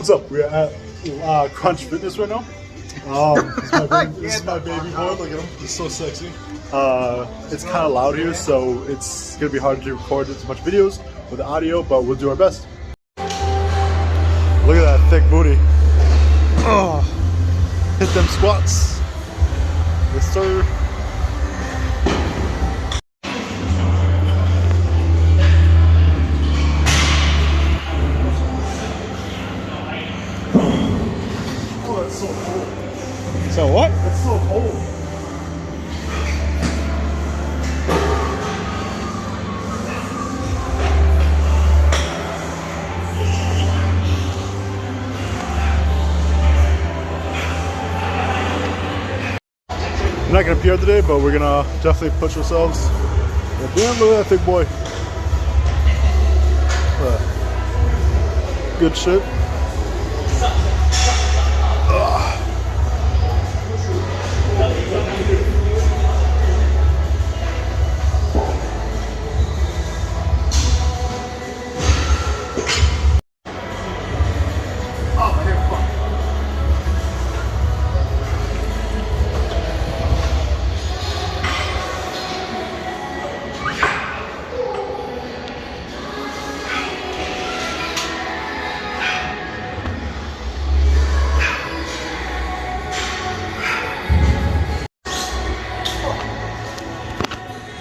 What's up? We're at Crunch Fitness right now. This is my baby boy. Look at him. He's so sexy. It's kind of loud here, so it's gonna be hard to record as much videos with the audio, but we'll do our best. Look at that thick booty. Oh, hit them squats. Yes, sir. Oh, that's so cold. So what? It's so cold. We're not gonna PR today, but we're gonna definitely push ourselves. Damn, look at that big boy. Good shit.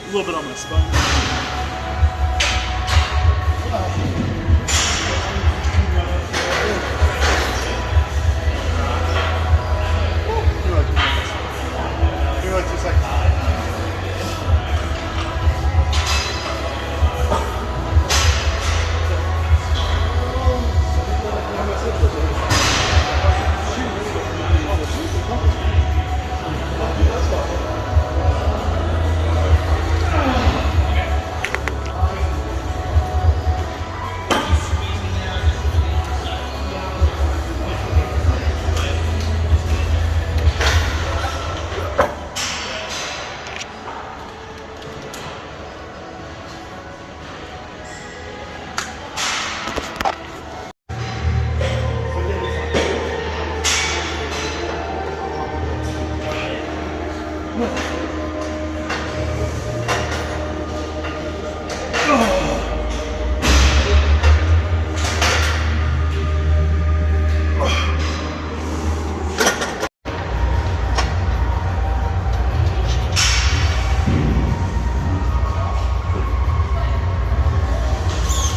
A little bit on my spine. Give me like 2 seconds.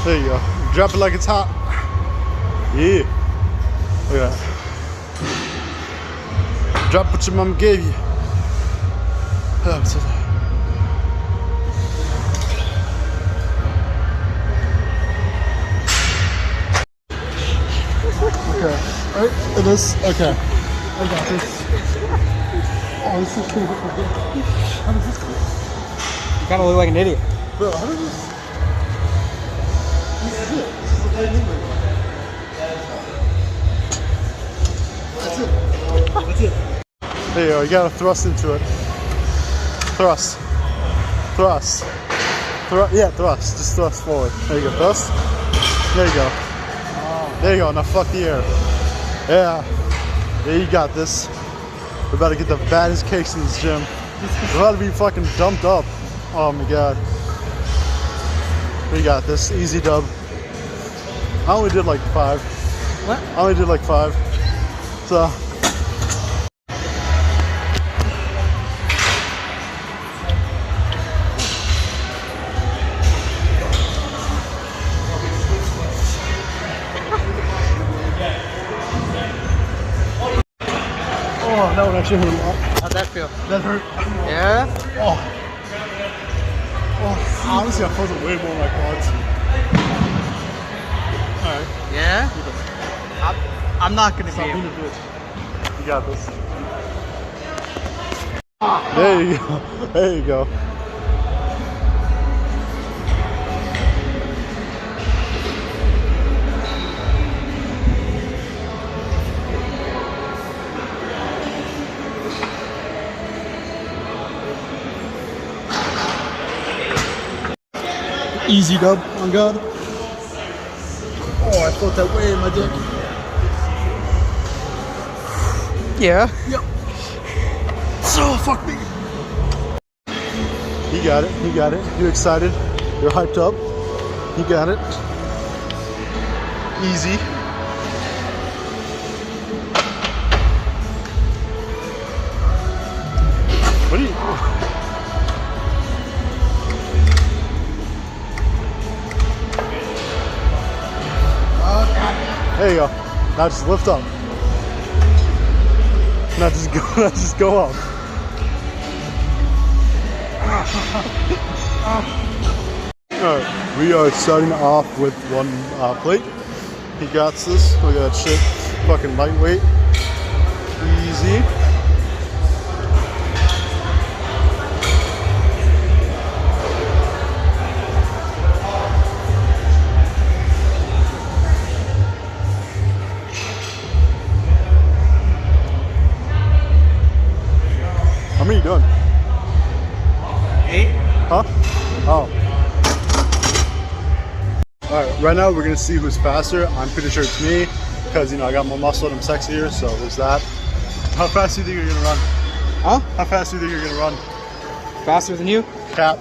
There you go. Drop it like it's hot. Yeah. Look at that. Drop what your mom gave you. Oh, so okay. Right? It is? Okay. I got this. Oh, this is cool. How does this go? You kind of look like an idiot. Bro, how does this? This is it. This is the way movement. That's it. That's it. There you go. You gotta thrust into it. Thrust. Thrust. Yeah, thrust. Just thrust forward. There you go. Thrust. There you go. There you go. Now fuck the air. Yeah. Yeah, you got this. We're about to get the baddest cakes in this gym. We're about to be fucking dumped up. Oh my god. We got this. Easy dub. I only did like 5. What? I only did like 5. So. Oh, that one actually hurt a lot. How'd that feel? That hurt. Yeah? Oh. Oh, honestly, I felt it way more in my quads. Alright. Yeah? I'm not gonna Stop be being a able. bitch. You got this. There you go. There you go. Easy dub on God. Oh, I felt that way in my dick. yeah. So fuck me. You got it. You got it. You're excited. You're hyped up. You got it. Easy. What are you? There you go. Now just lift up. Not just go. Not just go up. Alright, we are starting off with one plate. He got this. Look at that shit. Fucking lightweight. Easy. How many are you doing? 8. Huh? Oh. Alright, right now we're gonna see who's faster. I'm pretty sure it's me, because you know I got more muscle and I'm sexier, so there's that. How fast do you think you're gonna run? Huh? How fast do you think you're gonna run? Faster than you? Cap.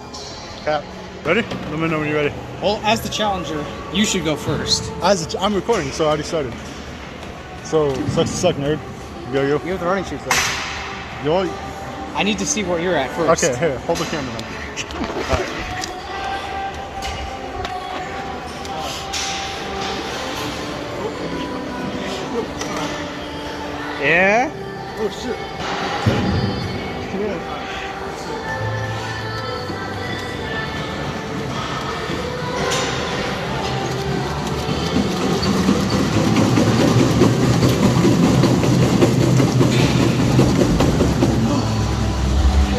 Cap. Ready? Let me know when you're ready. Well, as the challenger, you should go first. I'm recording, so I already started. So, sucks to suck, nerd. Go, You have the running shoes though. Yo. I need to see where you're at first. Okay, here, hold the camera then. Alright. Yeah? Oh shit. Yeah.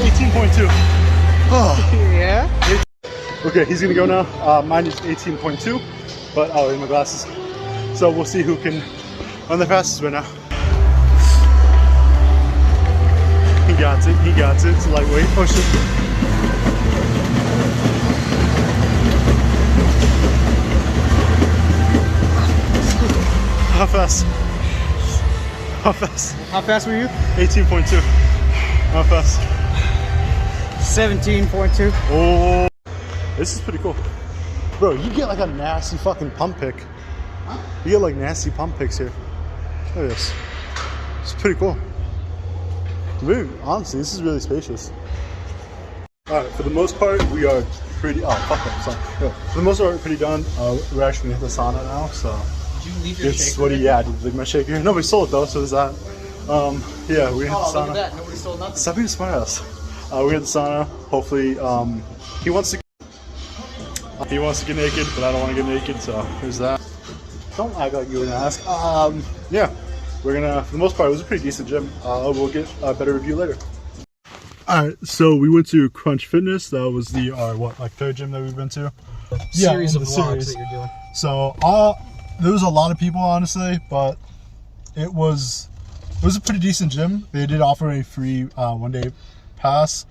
18.2. Oh. Yeah? Okay, he's gonna go now. Mine is 18.2, but I'll in my glasses. So we'll see who can run the fastest right now. He got it. He got it. It's lightweight. Oh shit. How fast? How fast? How fast were you? 18.2. How fast? 17.2. Oh, this is pretty cool. Bro, you get like a nasty fucking pump pick. You get like nasty pump picks here. Look at this. It's pretty cool. Really, honestly, this is really spacious. Alright, for the most part, we are pretty. Oh, fuck that. Sorry. Yeah. For the most part, we're pretty done. We're actually gonna hit the sauna now, so. Did you leave your It's shaker? what do you, yeah, I did leave my shaker. Nobody sold it though, so there's that. Yeah, we're gonna hit the Oh, sauna. look at that. Nobody sold nothing. Stop being a smart ass. We're hit the sauna. Hopefully, he wants to. He wants to get naked, but I don't want to get naked, so there's that. Don't act like you were gonna ask. Yeah, we're gonna. For the most part, it was a pretty decent gym. We'll get a better review later. All right, so we went to Crunch Fitness. That was the third gym that we've been to. Series in of the vlogs series. that you're doing. So there was a lot of people, honestly, but it was a pretty decent gym. They did offer a free one-day pass.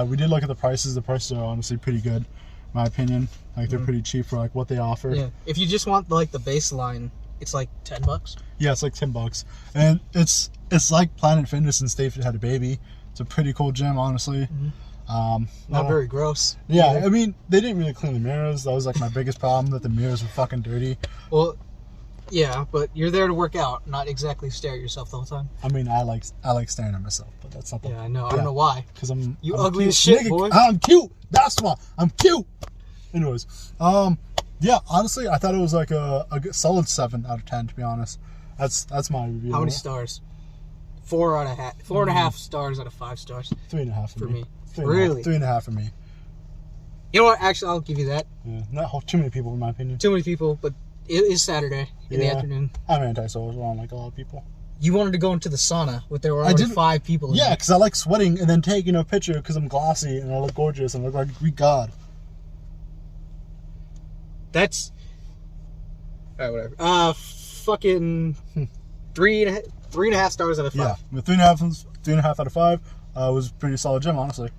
We did look at the prices. The prices are honestly pretty good, in my opinion. Like they're pretty cheap for like what they offer. Yeah. If you just want like the baseline, it's like $10. Yeah, it's like $10, and it's like Planet Fitness and State had a baby. It's a pretty cool gym, honestly. Not very gross. Yeah, either. I mean they didn't really clean the mirrors. That was like my biggest problem. That the mirrors were fucking dirty. Well, yeah, but you're there to work out, not exactly stare at yourself the whole time. I mean, I like staring at myself, but that's not the. Yeah, I know. I don't know why. Because I'm ugly cute. as shit, Nigga, boy. I'm cute. That's why I'm cute. Anyways, yeah. Honestly, I thought it was like a solid 7 out of 10. To be honest, that's my review. How many stars? 4.5 stars out of 5 stars. 3.5 for me. 3.5. Really? 3.5 for me. You know what? Actually, I'll give you that. Yeah, not too many people in my opinion. Too many people, but it is Saturday in the Yeah. afternoon. I'm anti-social. I don't like a lot of people. You wanted to go into the sauna, but there were already 5 people in Yeah, there. because I like sweating and then taking a picture because I'm glossy and I look gorgeous and I look like Greek god. That's... Alright, whatever. Fucking... 3.5 stars out of 5. Yeah, with 3.5 out of 5 was a pretty solid gym, honestly.